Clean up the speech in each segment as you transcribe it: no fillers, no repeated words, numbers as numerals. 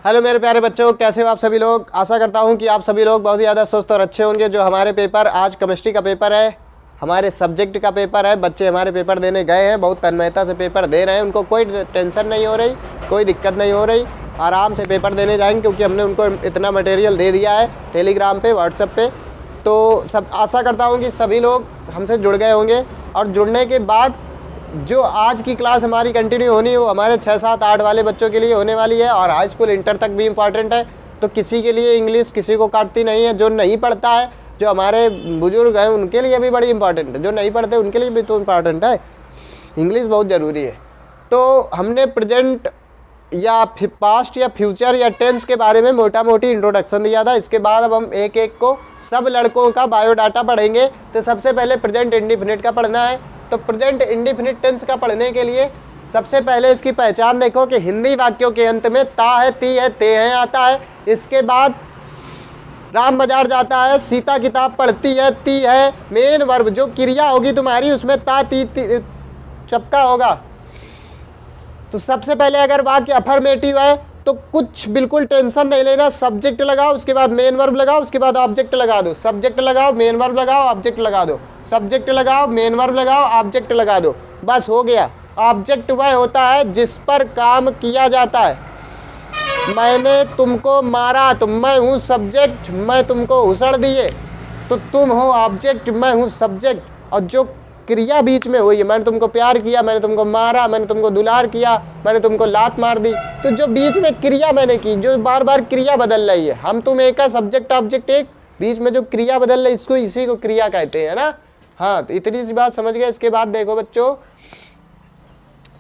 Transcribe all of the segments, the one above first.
Hello मेरे प्यारे बच्चों, कैसे हो आप सभी लोग। आशा करता हूं कि आप सभी लोग बहुत ही ज़्यादा स्वस्थ और अच्छे होंगे। जो हमारे पेपर आज केमिस्ट्री का पेपर है, हमारे सब्जेक्ट का पेपर है, बच्चे हमारे पेपर देने गए हैं, बहुत तन्मयता से पेपर दे रहे हैं। उनको कोई टेंशन नहीं हो रही, कोई दिक्कत नहीं हो रही, आराम से पेपर देने जाएंगे क्योंकि हमने उनको इतना मटेरियल दे दिया है टेलीग्राम पे, व्हाट्सएप पे। तो सब आशा करता हूँ कि सभी लोग हमसे जुड़ गए होंगे और जुड़ने के बाद जो आज की क्लास हमारी कंटिन्यू होनी है वो हमारे 6, 7, 8 वाले बच्चों के लिए होने वाली है और हाई स्कूल इंटर तक भी इम्पॉर्टेंट है। तो किसी के लिए इंग्लिश किसी को काटती नहीं है। जो नहीं पढ़ता है, जो हमारे बुजुर्ग हैं, उनके लिए भी बड़ी इंपॉर्टेंट है। जो नहीं पढ़ते उनके लिए भी तो इम्पॉर्टेंट है, इंग्लिश बहुत ज़रूरी है। तो हमने प्रेजेंट या पास्ट या फ्यूचर या टेंस के बारे में मोटा मोटी इंट्रोडक्शन दिया था। इसके बाद अब हम एक एक को सब लड़कों का बायोडाटा पढ़ेंगे। तो सबसे पहले प्रेजेंट इंडिफिनिट का पढ़ना है। तो प्रेजेंट इंडिफिनिट टेंस का पढ़ने के लिए सबसे पहले इसकी पहचान देखो कि हिंदी वाक्यों के अंत में ता है, ती है, ते हैं आता है। इसके बाद राम बाजार जाता है, सीता किताब पढ़ती है, ती है। मेन वर्ब जो क्रिया होगी तुम्हारी उसमें ता ती चपका होगा। तो सबसे पहले अगर वाक्य अफर्मेटिव है तो कुछ बिल्कुल टेंशन नहीं लेना। सब्जेक्ट लगाओ, उसके बाद मेन वर्ब लगाओ, उसके बाद ऑब्जेक्ट लगा दो। सब्जेक्ट लगाओ, मेन वर्ब लगाओ, ऑब्जेक्ट लगा दो। सब्जेक्ट लगाओ, मेन वर्ब लगाओ, ऑब्जेक्ट लगा दो, बस हो गया। ऑब्जेक्ट वह होता है जिस पर काम किया जाता है। मैंने तुमको मारा तो मैं हूँ सब्जेक्ट, मैं तुमको उसड़ दिए तो तुम हो ऑब्जेक्ट, मैं हूँ सब्जेक्ट। और जो क्रिया बीच में हुई है, मैंने तुमको प्यार किया, मैंने तुमको मारा, मैंने तुमको दुलार किया, मैंने तुमको लात मार दी, तो जो बीच में क्रिया मैंने की, जो बार बार क्रिया बदल रही है, हम तुम एक है, सब्जेक्ट ऑब्जेक्ट एक, बीच में जो क्रिया बदल रही है इसको इसी को क्रिया कहते हैं ना। हाँ, तो इतनी सी बात समझ गए। इसके बाद देखो बच्चों,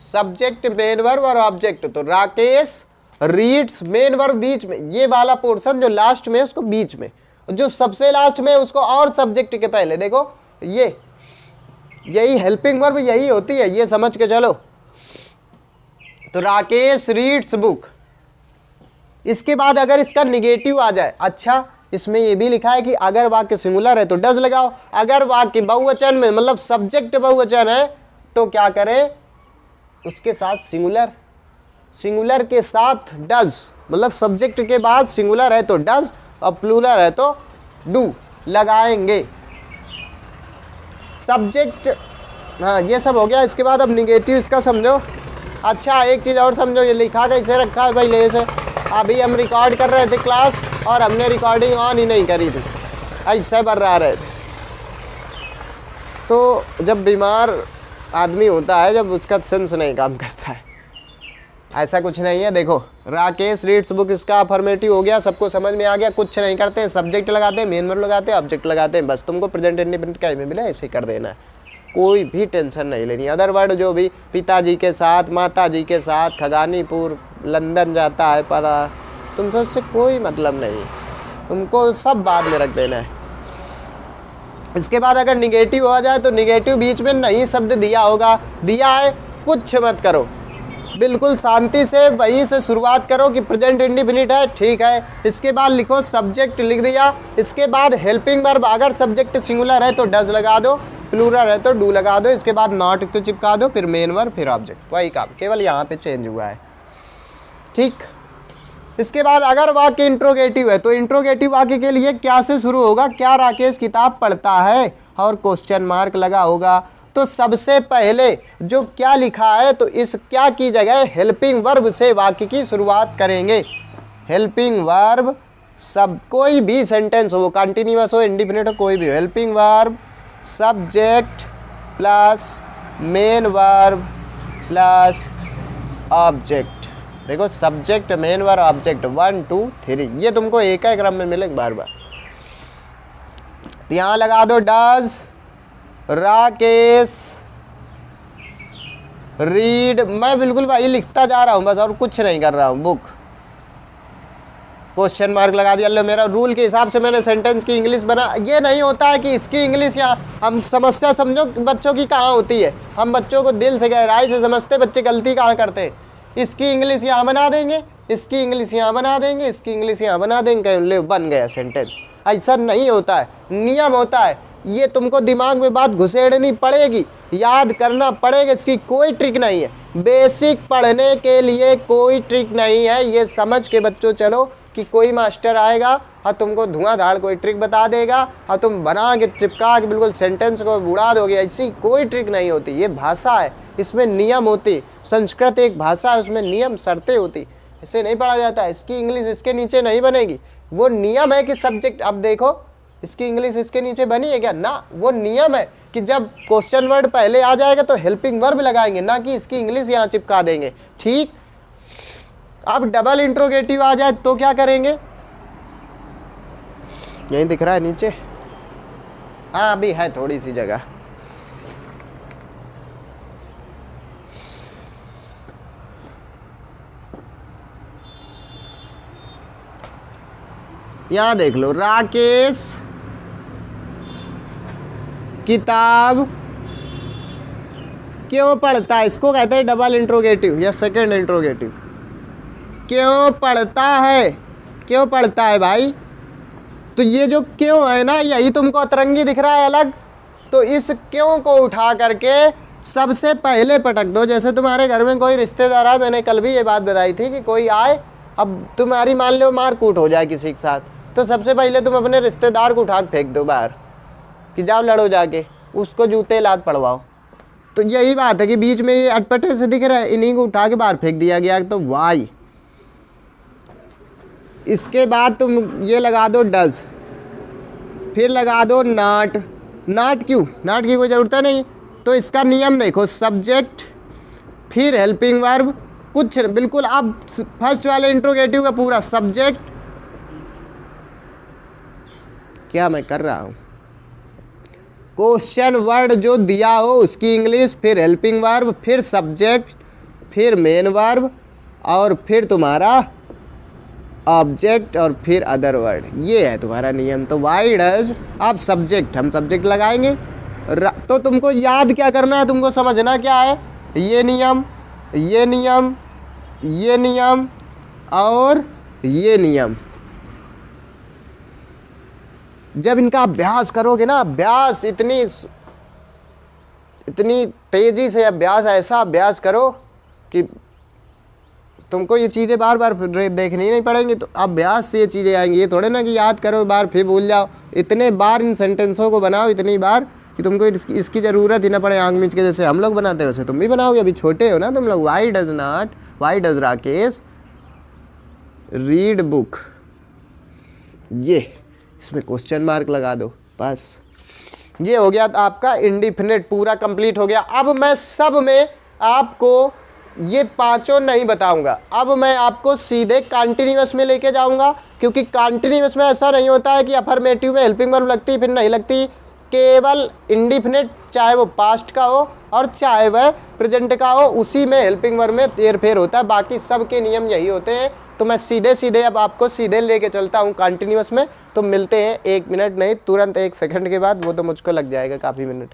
सब्जेक्ट, मेन वर्ब और ऑब्जेक्ट। तो राकेश रीड्स, मेन वर्ब बीच में, ये वाला पोर्शन जो लास्ट में है उसको बीच में, जो सबसे लास्ट में उसको और सब्जेक्ट के पहले। देखो ये यही हेल्पिंग वर्ब यही होती है, ये समझ के चलो। तो राकेश रीड्स बुक। इसके बाद अगर इसका निगेटिव आ जाए, अच्छा इसमें ये भी लिखा है कि अगर वाक्य सिंगुलर है तो डज लगाओ, अगर वाक्य बहुवचन में मतलब सब्जेक्ट बहुवचन है तो क्या करें, उसके साथ सिंगुलर, सिंगुलर के साथ डज, मतलब सब्जेक्ट के बाद सिंगुलर है तो डज और प्लूरल है तो डू लगाएंगे। सब्जेक्ट, हाँ ये सब हो गया। इसके बाद अब निगेटिव इसका समझो। अच्छा एक चीज़ और समझो, ये लिखा कैसे रखा है भाई, ले से अभी हम रिकॉर्ड कर रहे थे क्लास और हमने रिकॉर्डिंग ऑन ही नहीं करी थी, ऐसे बर्रा रहे थे। तो जब बीमार आदमी होता है, जब उसका सेंस नहीं काम करता है, ऐसा कुछ नहीं है। देखो राकेश रीड्स बुक, इसका अफर्मेटिव हो गया, सबको समझ में आ गया। कुछ नहीं करते हैं, सब्जेक्ट लगाते हैं, मेन वर्ब लगाते हैं, ऑब्जेक्ट लगाते हैं, बस तुमको प्रेजेंट इंडिफिनिट का में मिला ऐसे कर देना है, कोई भी टेंशन नहीं लेनी। अदर वर्ड जो भी पिताजी के साथ, माताजी के साथ, खगानीपुर लंदन जाता है परा, तुमसे उससे कोई मतलब नहीं, तुमको सब बाद में रख देना है। इसके बाद अगर निगेटिव हो जाए तो निगेटिव बीच में नहीं शब्द दिया होगा, दिया है कुछ मत करो, बिल्कुल शांति से वहीं से शुरुआत करो कि प्रेजेंट इंडिफिनिट है, ठीक है। इसके बाद लिखो सब्जेक्ट लिख दिया, इसके बाद हेल्पिंग वर्ब, अगर सब्जेक्ट सिंगुलर है तो डज लगा दो, प्लूरल है तो डू लगा दो, इसके बाद नॉट को चिपका दो, फिर मेन वर्ब, फिर ऑब्जेक्ट, वही काम, केवल यहाँ पे चेंज हुआ है, ठीक। इसके बाद अगर वाक्य इंट्रोगेटिव है तो इंट्रोगेटिव वाक्य के लिए क्या से शुरू होगा, क्या राकेश किताब पढ़ता है और क्वेश्चन मार्क लगा होगा। तो सबसे पहले जो क्या लिखा है तो इस क्या की जगह हेल्पिंग वर्ब से वाक्य की शुरुआत करेंगे। हेल्पिंग वर्ब, सब कोई भी सेंटेंस हो, वो कंटिन्यूअस हो, इंडिफिनिट हो, कोई भी, helping verb subject plus main verb plus object. देखो सब्जेक्ट, मेन वर्ब, ऑब्जेक्ट, 1 2 3, ये तुमको एक ही क्रम में मिलेगा बार बार। यहाँ लगा दो डज राकेश रीड, मैं बिल्कुल वही लिखता जा रहा हूँ बस और कुछ नहीं कर रहा हूँ, बुक, क्वेश्चन मार्क लगा दिया। लो मेरा रूल के हिसाब से मैंने सेंटेंस की इंग्लिश बना। ये नहीं होता है कि इसकी इंग्लिश, या हम समस्या समझो बच्चों की कहाँ होती है, हम बच्चों को दिल से गहराई से समझते, बच्चे गलती कहाँ करते हैं। इसकी इंग्लिश यहाँ बना देंगे, इसकी इंग्लिश यहाँ बना देंगे, इसकी इंग्लिश यहाँ बना देंगे, ले बन गया सेंटेंस। ऐसा नहीं होता है, नियम होता है ये तुमको दिमाग में बात घुसेड़नी पड़ेगी, याद करना पड़ेगा, इसकी कोई ट्रिक नहीं है। बेसिक पढ़ने के लिए कोई ट्रिक नहीं है, ये समझ के बच्चों चलो कि कोई मास्टर आएगा और तुमको धुआंधार कोई ट्रिक बता देगा और तुम बना के चिपका के बिल्कुल सेंटेंस को उड़ा दोगे, ऐसी कोई ट्रिक नहीं होती। ये भाषा है, इसमें नियम होती। संस्कृत एक भाषा है, उसमें नियम शर्तें होती, ऐसे नहीं पढ़ा जाता। इसकी इंग्लिश इसके नीचे नहीं बनेगी, वो नियम है कि सब्जेक्ट, अब देखो इसकी इंग्लिश इसके नीचे बनी है क्या ना, वो नियम है कि जब क्वेश्चन वर्ड पहले आ जाएगा तो हेल्पिंग वर्ब लगाएंगे, ना कि इसकी इंग्लिश यहाँ चिपका देंगे। ठीक, अब डबल इंट्रोगेटिव आ जाए तो क्या करेंगे, यही दिख रहा है नीचे, हाँ अभी है थोड़ी सी जगह। यहां देख लो, राकेश किताब क्यों पढ़ता है, इसको कहते हैं डबल इंट्रोगेटिव या सेकंड इंट्रोगेटिव। क्यों पढ़ता है, क्यों पढ़ता है भाई, तो ये जो क्यों है ना, यही तुमको अतरंगी दिख रहा है अलग, तो इस क्यों को उठा करके सबसे पहले पटक दो। जैसे तुम्हारे घर में कोई रिश्तेदार आए, मैंने कल भी ये बात बताई थी कि कोई आए, अब तुम्हारी मान लो मार कूट हो जाए किसी के साथ, तो सबसे पहले तुम अपने रिश्तेदार को उठा के फेंक दो बाहर कि जाओ लड़ो जाके, उसको जूते लात पड़वाओ। तो यही बात है कि बीच में ये अटपटे से दिख रहा है, इन्हीं को उठा के बाहर फेंक दिया गया, तो वाई। इसके बाद तुम ये लगा दो डज, फिर लगा दो नॉट। नॉट क्यों, नॉट की कोई ज़रूरत नहीं, तो इसका नियम देखो, सब्जेक्ट फिर हेल्पिंग वर्ब, कुछ बिल्कुल अब फर्स्ट वाले इंट्रोगेटिव का पूरा सब्जेक्ट, क्या मैं कर रहा हूं, क्वेश्चन वर्ड जो दिया हो उसकी इंग्लिश, फिर हेल्पिंग वर्ब, फिर सब्जेक्ट, फिर मेन वर्ब, और फिर तुम्हारा ऑब्जेक्ट, और फिर अदर वर्ड। ये है तुम्हारा नियम। तो वाई डज, अब सब्जेक्ट, हम सब्जेक्ट लगाएंगे। तो तुमको याद क्या करना है, तुमको समझना क्या है, ये नियम, ये नियम, ये नियम और ये नियम। जब इनका अभ्यास करोगे ना, अभ्यास इतनी तेजी से अभ्यास, ऐसा अभ्यास करो कि तुमको ये चीज़ें बार बार देखनी नहीं पड़ेंगी, तो अभ्यास से ये चीज़ें आएंगी। ये थोड़े ना कि याद करो बार फिर भूल जाओ, इतने बार इन सेंटेंसों को बनाओ, इतनी बार कि तुमको इसकी ज़रूरत ही ना पड़े। आंख मीच के जैसे हम लोग बनाते हैं वैसे तुम भी बनाओगे, अभी छोटे हो ना तुम लोग। Why does not, why does Rakesh read book, ये इसमें क्वेश्चन मार्क लगा दो, बस ये हो गया आपका इंडिफिनिट, पूरा कंप्लीट हो गया। अब मैं सब में आपको ये पांचों नहीं बताऊंगा, अब मैं आपको सीधे कॉन्टिन्यूअस में लेके जाऊंगा, क्योंकि कॉन्टिन्यूअस में ऐसा नहीं होता है कि अफर्मेटिव में हेल्पिंग वर्ब लगती फिर नहीं लगती। केवल इंडिफिनिट, चाहे वो पास्ट का हो और चाहे वह प्रेजेंट का हो, उसी में हेल्पिंग वर्ब में हेर फेर होता है, बाकी सब के नियम यही होते हैं। तो मैं सीधे अब आपको सीधे लेके चलता हूँ कॉन्टिन्यूअस में। तो मिलते हैं 1 मिनट नहीं, तुरंत 1 सेकंड के बाद, वो तो मुझको लग जाएगा काफ़ी मिनट।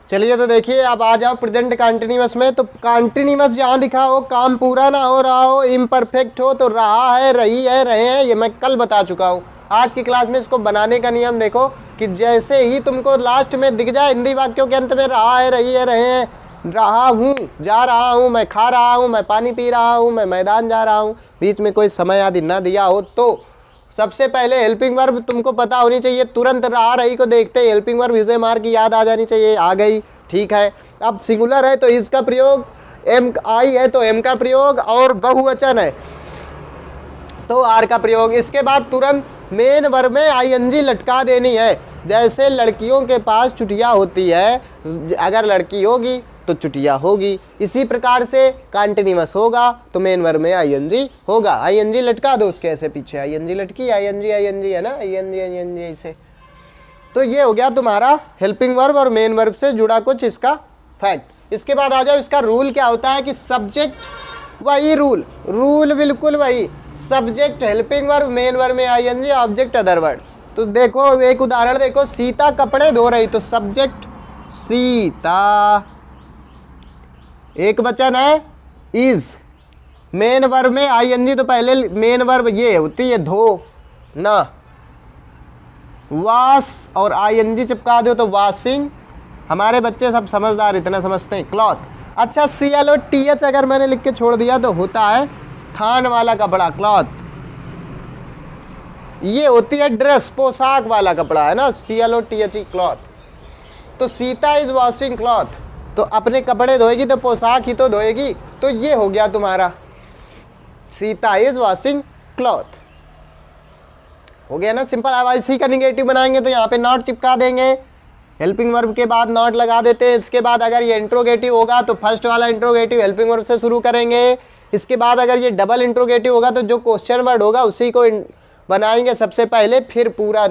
चलिए तो देखिए, अब आ जाओ प्रेजेंट कॉन्टिन्यूअस में। तो कॉन्टिन्यूअस जहाँ दिखा हो काम पूरा ना हो रहा हो, इम्परफेक्ट हो, तो रहा है, रही है, रहे हैं, ये मैं कल बता चुका हूँ। आज की क्लास में इसको बनाने का नियम देखो कि जैसे ही तुमको लास्ट में दिख जाए हिंदी वाक्यों के अंत में रहा है, रही है, रहे हैं, रहा हूँ, जा रहा हूँ, मैं खा रहा हूँ, मैं पानी पी रहा हूँ, मैं मैदान जा रहा हूँ, बीच में कोई समय आदि ना दिया हो, तो सबसे पहले हेल्पिंग वर्ब तुमको पता होनी चाहिए। तुरंत रहा रही को देखते ही हेल्पिंग वर्ब इसे मार की याद आ जानी चाहिए, आ गई, ठीक है। अब सिंगुलर है तो इसका प्रयोग, एम आई है तो एम का प्रयोग, और बहुवचन है तो आर का प्रयोग। इसके बाद तुरंत मेन वर्ब में आईएनजी लटका देनी है। जैसे लड़कियों के पास चुटिया होती है, अगर लड़की होगी तो चुटिया होगी, इसी प्रकार से कॉन्टिन्यूअस होगा तो मेन वर्ब में आईएनजी होगा। आईएनजी लटका दो उसके ऐसे पीछे, आईएनजी लटकी, आईएनजी आईएनजी है ना, आईएनजी आईएनजी ऐसे। तो ये हो गया तुम्हारा हेल्पिंग वर्ब और मेन वर्ब से जुड़ा कुछ इसका फैक्ट। इसके बाद आ जाओ, इसका रूल क्या होता है कि सब्जेक्ट वही रूल बिल्कुल वही, subject helping verb, main verb में आईएनजी, ऑब्जेक्ट अदर वर्ड। तो देखो एक उदाहरण देखो, सीता कपड़े धो रही, तो सब्जेक्ट सीता, एक वचन है इज, मेन वर्ब में आईएनजी, तो पहले मेन वर्ब ये होती है धो ना, वॉश और आईएनजी चिपका दो तो वॉशिंग। हमारे बच्चे सब समझदार, इतना समझते हैं। क्लॉथ, अच्छा CLOTH अगर मैंने लिख के छोड़ दिया तो होता है थान वाला कपड़ा, क्लॉथ। ये होती है ड्रेस, पोशाक वाला कपड़ा, है ना, CLOTHE, क्लॉथ। तो सीता इज वॉशिंग क्लॉथ, तो अपने कपड़े धोएगी तो पोशाक ही तो धोएगी। तो ये हो गया तुम्हारा सीता इज वॉशिंग क्लॉथ, हो गया ना सिंपल। अब इसी का निगेटिव बनाएंगे तो यहाँ पे नॉट चिपका देंगे, हेल्पिंग वर्ब के बाद नॉट लगा देते हैं। इसके बाद अगर ये इंट्रोगेटिव होगा तो फर्स्ट वाला इंट्रोगेटिव हेल्पिंग वर्ब से शुरू करेंगे। इसके बाद अगर ये डबल इंट्रोगेटिव होगा तो जो क्वेश्चन वर्ड होगा उसी को बनाएंगे सबसे पहले, फिर पूरा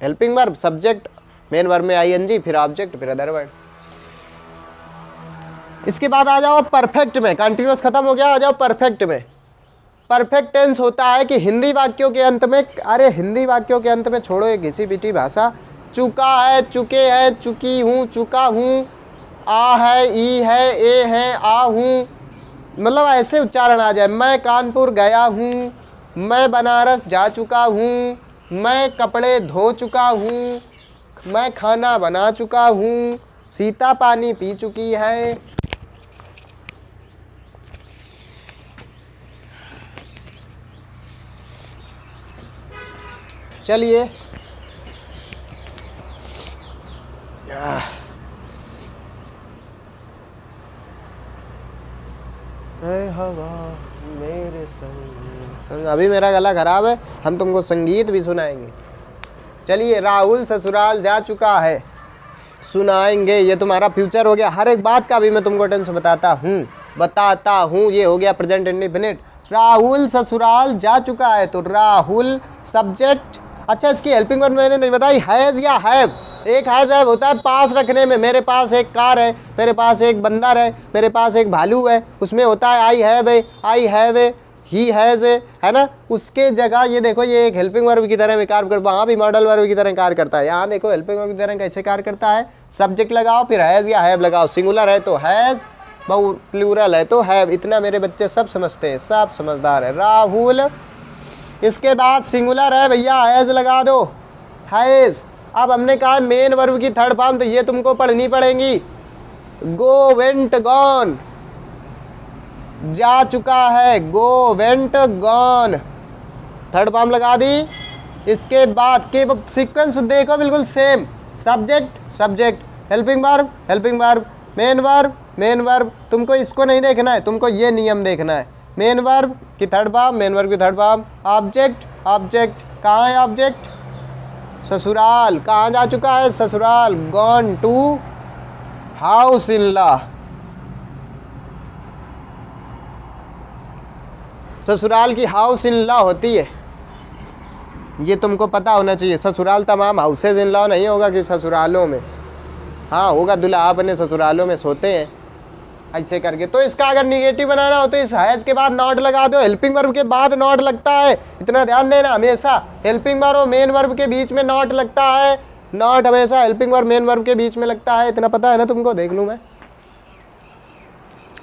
helping verb, subject, main verb में आईएनजी, फिर ऑब्जेक्ट, फिर अदर वर्ड। इसके बाद आ जाओ परफेक्ट में, कंटिन्यूअस खत्म हो गया, आ जाओ परफेक्ट में। परफेक्ट टेंस होता है कि हिंदी वाक्यों के अंत में, अरे हिंदी वाक्यों के अंत में छोड़ो ये घिसी पिटी भाषा, चुका है, चुके हैं, चुकी हूँ, चुका हूँ, आ है, ई है, ए है, आ हूँ, मतलब ऐसे उच्चारण आ जाए। मैं कानपुर गया हूँ, मैं बनारस जा चुका हूँ, मैं कपड़े धो चुका हूँ, मैं खाना बना चुका हूँ, सीता पानी पी चुकी है। चलिए हवा मेरे संग, अभी मेरा गला खराब है, हम तुमको संगीत भी सुनाएंगे। चलिए, राहुल ससुराल जा चुका है, सुनाएंगे। ये तुम्हारा फ्यूचर हो गया, हर एक बात का भी मैं तुमको टेंस बताता हूँ। ये हो गया प्रेजेंट इंडेफिनिट। राहुल ससुराल जा चुका है, तो राहुल सब्जेक्ट। अच्छा, इसकी हेल्पिंग वर्ब मैंने नहीं बताई, हैज़ या हैव। एक हैज़ हैव होता है पास रखने में, मेरे पास एक कार है, मेरे पास एक बंदर है, मेरे पास एक भालू है, उसमें होता है I have a, he has a, है ना। उसके जगह ये देखो, ये एक हेल्पिंग वर्ब की तरह कार्य करता है, वहाँ भी मॉडल वर्ब की तरह कार्य करता है। यहाँ देखो हेल्पिंग वर्ब की तरह कैसे कार्य करता है, सब्जेक्ट लगाओ, फिर हैज़ या हैव लगाओ, सिंगुलर है तो हैज़, बहु प्लूरल है तो हैव। इतना मेरे बच्चे सब समझते हैं, सब समझदार है। राहुल, इसके बाद सिंगुलर है भैया, हैज़ लगा दो, हैज़। अब हमने कहा मेन वर्ब की थर्ड फॉर्म, तो ये तुमको पढ़नी पड़ेगी। गो, वेंट, गॉन, जा चुका है, गो, वेंट, गॉन, थर्ड फॉर्म लगा दी। इसके बाद के सीक्वेंस देखो बिल्कुल same, subject, helping verb, main verb. तुमको इसको नहीं देखना है, तुमको ये नियम देखना है। मेन वर्ब की थर्ड फॉर्म, ऑब्जेक्ट, कहाँ है ऑब्जेक्ट, ससुराल, कहाँ जा चुका है, ससुराल, gone to house in law, ससुराल की हाउस इन लॉ होती है, ये तुमको पता होना चाहिए। ससुराल तमाम हाउसेज इन लॉ नहीं होगा कि ससुरालों में, हाँ होगा, दुल्हा अपने ससुरालों में सोते हैं, ऐसे करके। तो इसका अगर निगेटिव बनाना हो तो इस हैज के बाद नॉट लगा दो, हेल्पिंग वर्ब के बाद नॉट लगता है, इतना ध्यान देना। हमेशा हेल्पिंग वर्ब और मेन वर्ब के बीच में नॉट लगता है, नॉट हमेशा हेल्पिंग वर्ब मेन वर्ब के बीच में लगता है, इतना पता है ना तुमको, देख लूँ मैं।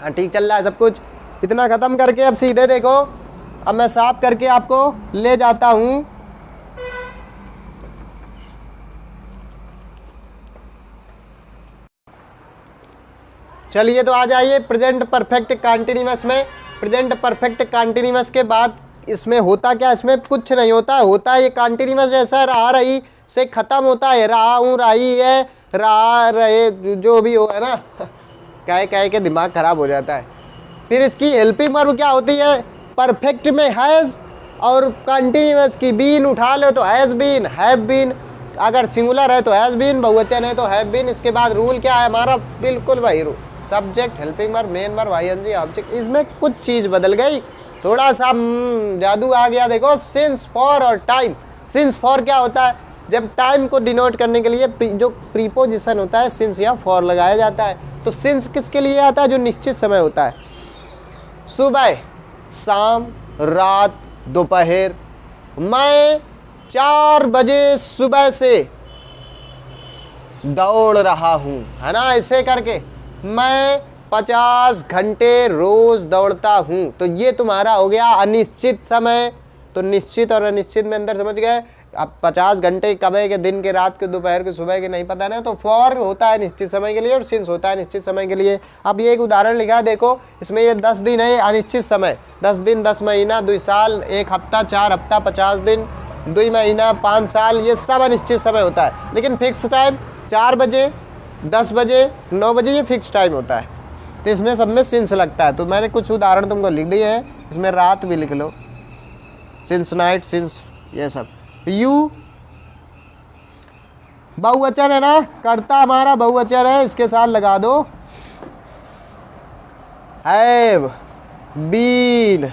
हाँ ठीक चल रहा है सब कुछ। इतना ख़त्म करके अब सीधे देखो, अब मैं साफ करके आपको ले जाता हूँ। चलिए तो आ जाइए प्रेजेंट परफेक्ट कंटीन्यूअस में। प्रेजेंट परफेक्ट कंटीन्यूअस के बाद इसमें होता क्या, इसमें कुछ नहीं होता है ये कंटीन्यूअस जैसा, रहा रही से ख़त्म होता है, रहा हूँ, रही है, रहा रहे, जो भी हो, है ना। कह के दिमाग ख़राब हो जाता है। फिर इसकी हेल्पिंग वर्ब क्या होती है, परफेक्ट में हैज़, और कंटीन्यूअस की बीन उठा लो तो हैज़ बीन, हैव बीन, अगर सिंगुलर है तो हैज़ बीन, बहुवचन है तो हैव बीन। इसके बाद रूल क्या है हमारा, बिल्कुल वही rule, subject, helping verb, main verb, ING, object. इसमें कुछ चीज़ बदल गई, थोड़ा सा जादू आ गया। देखो सिंस, फॉर और टाइम। सिंस फॉर क्या होता है, जब टाइम को डिनोट करने के लिए जो प्रीपोजिशन होता है सिंस या फॉर लगाया जाता है। तो सिंस किसके लिए आता है, जो निश्चित समय होता है, सुबह, शाम, रात, दोपहर। मैं 4 बजे सुबह से दौड़ रहा हूँ, है ना, ऐसे करके। मैं 50 घंटे रोज दौड़ता हूँ। तो ये तुम्हारा हो गया अनिश्चित समय। तो निश्चित और अनिश्चित में अंदर समझ गए। अब 50 घंटे कब है कि दिन के, रात के, दोपहर के, सुबह के नहीं पता ना, तो फॉर होता है निश्चित समय के लिए और सिंस होता है निश्चित समय के लिए। अब ये एक उदाहरण लिखा है, देखो इसमें ये 10 दिन है अनिश्चित समय, 10 दिन, 10 महीना, 2 साल, 1 हफ्ता, 4 हफ्ता, 50 दिन, 2 महीना, 5 साल, ये सब अनिश्चित समय होता है। लेकिन फिक्स टाइम 4 बजे, 10 बजे, 9 बजे, ये फिक्स टाइम होता है। तो इसमें सब में सिंस लगता है। तो मैंने कुछ उदाहरण तुमको लिख दिए हैं, इसमें रात भी लिख लो, सिंस नाइट, सिंस, ये सब। यू बहुवचन है ना, कर्ता हमारा बहुवचन है, इसके साथ लगा दो हैव बीन।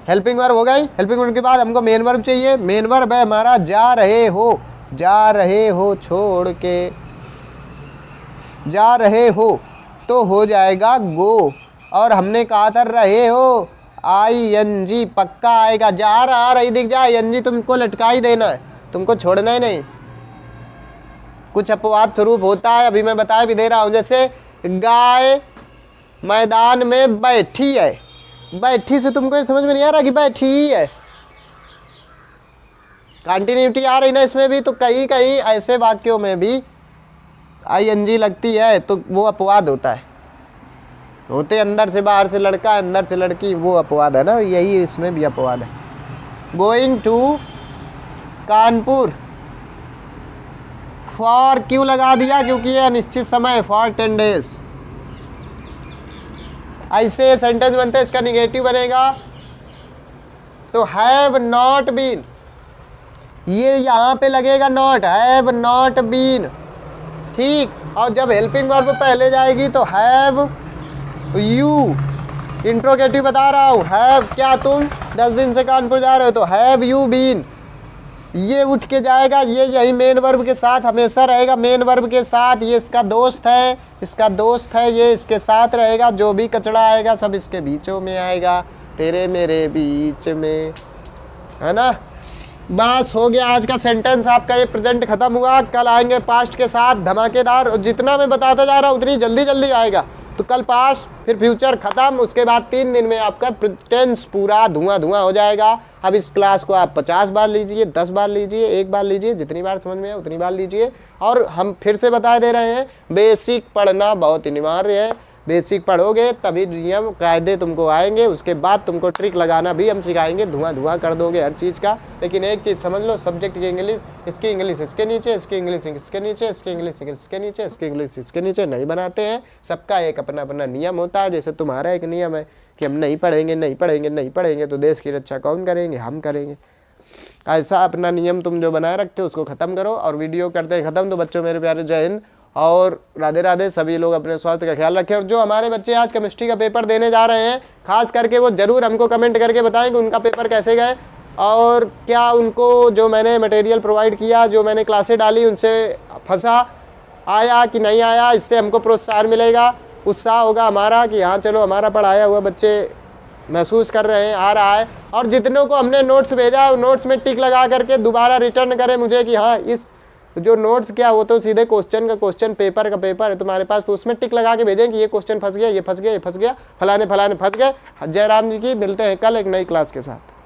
हेल्पिंग वर्ब हो गई। हेल्पिंग वर्ब के बाद हमको मेन वर्ब चाहिए। मेन वर्ब है हमारा जा रहे हो, जा रहे हो छोड़ के, जा रहे हो तो हो जाएगा गो। और हमने कहा था रहे हो, ING पक्का आएगा। जा रहा रही दिख जाए ING तुमको लटका ही देना है, तुमको छोड़ना ही नहीं। कुछ अपवाद स्वरूप होता है, अभी मैं बता भी दे रहा हूं। जैसे गाय मैदान में बैठी है, बैठी से तुमको समझ में नहीं आ रहा कि बैठी ही है, कंटिन्यूटी आ रही ना इसमें भी। तो कहीं कहीं ऐसे वाक्यों में भी ING लगती है तो वो अपवाद होता है। होते अंदर से बाहर से लड़का, अंदर से लड़की, वो अपवाद है ना, यही इसमें भी अपवाद है। गोइंग टू कानपुर, फॉर क्यों लगा दिया, क्योंकि ये अनिश्चित समय, फॉर 10 डेज। ऐसे सेंटेंस बनते हैं, इसका निगेटिव बनेगा तो हैव नॉट बीन, ये यहां पे लगेगा नॉट, हैव नॉट बीन, ठीक। और जब हेल्पिंग वर्ब पहले जाएगी तो हैव यू, इंट्रोगेटिव बता रहा हूं, हैव क्या तुम 10 दिन से कानपुर जा रहे हो, तो हैव यू बीन, ये उठ के जाएगा, ये यही मेन वर्ब के साथ हमेशा रहेगा, मेन वर्ब के साथ। ये इसका दोस्त है, इसका दोस्त है, ये इसके साथ रहेगा। जो भी कचड़ा आएगा सब इसके बीचों में आएगा, तेरे मेरे बीच में, है ना। बस हो गया आज का सेंटेंस आपका, ये प्रेजेंट खत्म हुआ। कल आएंगे पास्ट के साथ धमाकेदार, और जितना मैं बताता जा रहा हूँ उतनी जल्दी जल्दी आएगा। तो कल पास्ट, फिर फ्यूचर खत्म, उसके बाद 3 दिन में आपका टेंस पूरा धुआं धुआं हो जाएगा। अब इस क्लास को आप 50 बार लीजिए, 10 बार लीजिए, 1 बार लीजिए, जितनी बार समझ में आए उतनी बार लीजिए। और हम फिर से बता दे रहे हैं, बेसिक पढ़ना बहुत अनिवार्य है। बेसिक पढ़ोगे तभी नियम कायदे तुमको आएंगे, उसके बाद तुमको ट्रिक लगाना भी हम सिखाएंगे, धुआं धुआं कर दोगे हर चीज़ का। लेकिन एक चीज़ समझ लो, सब्जेक्ट की इंग्लिश, इसकी इंग्लिश इसके नीचे, इसकी इंग्लिश इसके नीचे, इसकी इंग्लिश इसके नीचे, इसकी इंग्लिश इसके नीचे नहीं बनाते हैं। सबका एक अपना अपना नियम होता है। जैसे तुम्हारा एक नियम है कि हम नहीं पढ़ेंगे, नहीं पढ़ेंगे, नहीं पढ़ेंगे, तो देश की रक्षा कौन करेंगे, हम करेंगे। ऐसा अपना नियम तुम जो बनाए रखते हो उसको ख़त्म करो। और वीडियो करते हैं ख़त्म। तो बच्चों मेरे प्यारे, जय हिंद और राधे राधे। सभी लोग अपने स्वास्थ्य का ख्याल रखें। और जो हमारे बच्चे आज केमिस्ट्री का पेपर देने जा रहे हैं, खास करके वो ज़रूर हमको कमेंट करके बताएं कि उनका पेपर कैसे गए और क्या उनको जो मैंने मटेरियल प्रोवाइड किया, जो मैंने क्लासें डाली, उनसे फंसा आया कि नहीं आया। इससे हमको प्रोत्साहन मिलेगा, उत्साह होगा हमारा कि हाँ चलो हमारा पढ़ाया हुआ बच्चे महसूस कर रहे हैं, आ रहा है। और जितनों को हमने नोट्स भेजा, नोट्स में टिक लगा करके दोबारा रिटर्न करें मुझे कि हाँ इस जो नोट्स क्या, वो तो सीधे क्वेश्चन का क्वेश्चन, पेपर का पेपर है तुम्हारे पास, तो उसमें टिक लगा के भेजें कि ये क्वेश्चन फंस गया, ये फंस गया, ये फंस गया, फलाने फलाने फंस गए। जय राम जी की। मिलते हैं कल एक नई क्लास के साथ।